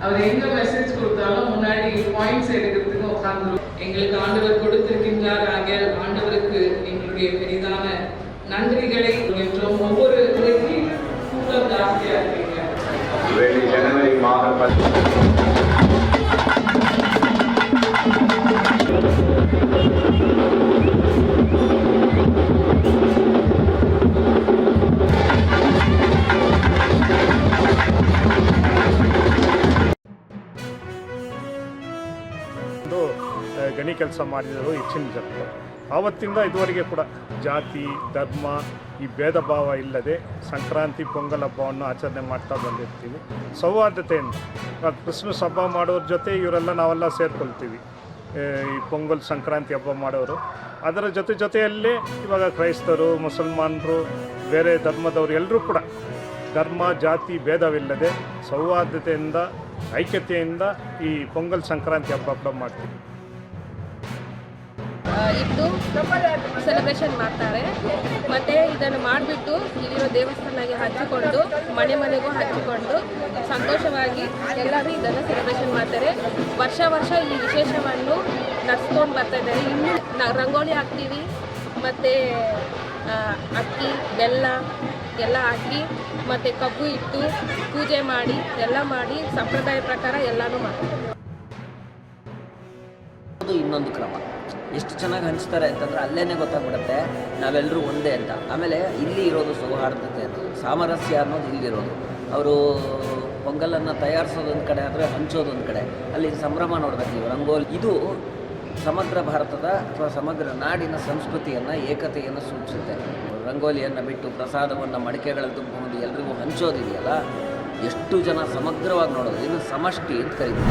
அவர் எங்க மெசேஜ் கொடுத்தாலும் முன்னாடி பாயிண்ட்ஸ் எடுக்கிறதுக்கு உட்கார்ந்து எங்களுக்கு ஆண்டவர் கொடுத்திருக்கின்றார். ஆகிய ஆண்டவருக்கு எங்களுடைய பெரிதான நன்றிகளை என்றும் ஒவ்வொரு முறைக்கும் கூட்டம் ஜாஸ்தியா இருக்கீங்க. ஜனவரி மாதம் ಗಣಿ ಕೆಲಸ ಮಾಡಿದರು ಹೆಚ್ಚಿನ ಜನರು. ಆವತ್ತಿಂದ ಇದುವರೆಗೆ ಕೂಡ ಜಾತಿ ಧರ್ಮ ಈ ಭೇದ ಭಾವ ಇಲ್ಲದೆ ಸಂಕ್ರಾಂತಿ ಪೊಂಗಲ್ ಹಬ್ಬವನ್ನು ಆಚರಣೆ ಮಾಡ್ತಾ ಬಂದಿರ್ತೀವಿ ಸೌಹಾರ್ದತೆಯಿಂದ. ಕ್ರಿಸ್ಮಸ್ ಹಬ್ಬ ಮಾಡೋರ ಜೊತೆ ಇವರೆಲ್ಲ ನಾವೆಲ್ಲ ಸೇರ್ಕೊಳ್ತೀವಿ. ಈ ಪೊಂಗಲ್ ಸಂಕ್ರಾಂತಿ ಹಬ್ಬ ಮಾಡೋರು ಅದರ ಜೊತೆಯಲ್ಲೇ ಇವಾಗ ಕ್ರೈಸ್ತರು ಮುಸಲ್ಮಾನರು ಬೇರೆ ಧರ್ಮದವರು ಎಲ್ಲರೂ ಕೂಡ ಧರ್ಮ ಜಾತಿ ಭೇದವಿಲ್ಲದೆ ಸೌಹಾರ್ದತೆಯಿಂದ ಐಕ್ಯತೆಯಿಂದ ಈ ಪೊಂಗಲ್ ಸಂಕ್ರಾಂತಿ ಹಬ್ಬ ಕೂಡ ಮಾಡ್ತೀವಿ. ಇದ್ದು ಸೆಲೆಬ್ರೇಷನ್ ಮಾಡ್ತಾರೆ. ಮತ್ತು ಇದನ್ನು ಮಾಡಿಬಿಟ್ಟು ಇಲ್ಲಿರೋ ದೇವಸ್ಥಾನಕ್ಕೆ ಹಂಚಿಕೊಂಡು ಮನೆಗೂ ಹಂಚಿಕೊಂಡು ಸಂತೋಷವಾಗಿ ಎಲ್ಲರೂ ಇದನ್ನು ಸೆಲೆಬ್ರೇಷನ್ ಮಾಡ್ತಾರೆ. ವರ್ಷ ಈ ವಿಶೇಷವನ್ನು ನಡೆಸ್ಕೊಂಡು ಬರ್ತಾ ಇದ್ದಾರೆ. ಇನ್ನೂ ರಂಗೋಲಿ ಹಾಕ್ತೀವಿ ಮತ್ತು ಅಕ್ಕಿ ಬೆಲ್ಲ ಎಲ್ಲ ಹಾಕಿ ಮತ್ತು ಕಬ್ಬು ಇಟ್ಟು ಪೂಜೆ ಮಾಡಿ ಎಲ್ಲ ಮಾಡಿ ಸಂಪ್ರದಾಯ ಪ್ರಕಾರ ಎಲ್ಲನೂ ಮಾಡ್ತೀವಿ. ಇನ್ನೊಂದು ಕ್ರಮ ಎಷ್ಟು ಚೆನ್ನಾಗಿ ಹಂಚ್ತಾರೆ ಅಂತಂದರೆ ಅಲ್ಲೇ ಗೊತ್ತಾಗ್ಬಿಡುತ್ತೆ ನಾವೆಲ್ಲರೂ ಒಂದೇ ಅಂತ. ಆಮೇಲೆ ಇಲ್ಲಿ ಇರೋದು ಸೌಹಾರ್ದತೆ ಅನ್ನೋದು ಸಾಮರಸ್ಯ ಅನ್ನೋದು ಇಲ್ಲಿರೋದು. ಅವರು ಪೊಂಗಲನ್ನು ತಯಾರಿಸೋದೊಂದು ಕಡೆ ಆದರೆ ಹಂಚೋದೊಂದು ಕಡೆ, ಅಲ್ಲಿ ಸಂಭ್ರಮ ನೋಡ್ಬೇಕು ನೀವು. ರಂಗೋಲಿ ಇದು ಸಮಗ್ರ ಭಾರತದ ಅಥವಾ ಸಮಗ್ರ ನಾಡಿನ ಸಂಸ್ಕೃತಿಯನ್ನು ಏಕತೆಯನ್ನು ಸೂಚಿಸುತ್ತೆ. ರಂಗೋಲಿಯನ್ನು ಬಿಟ್ಟು ಪ್ರಸಾದವನ್ನು ಮಡಿಕೆಗಳಲ್ಲಿ ತುಂಬಿಕೊಂಡು ಎಲ್ರಿಗೂ ಹಂಚೋದಿದೆಯಲ್ಲ, ಎಷ್ಟು ಜನ ಸಮಗ್ರವಾಗಿ ನೋಡೋದು, ಇನ್ನು ಸಮಷ್ಟಿ ಅಂತ ಕರೀತೀವಿ.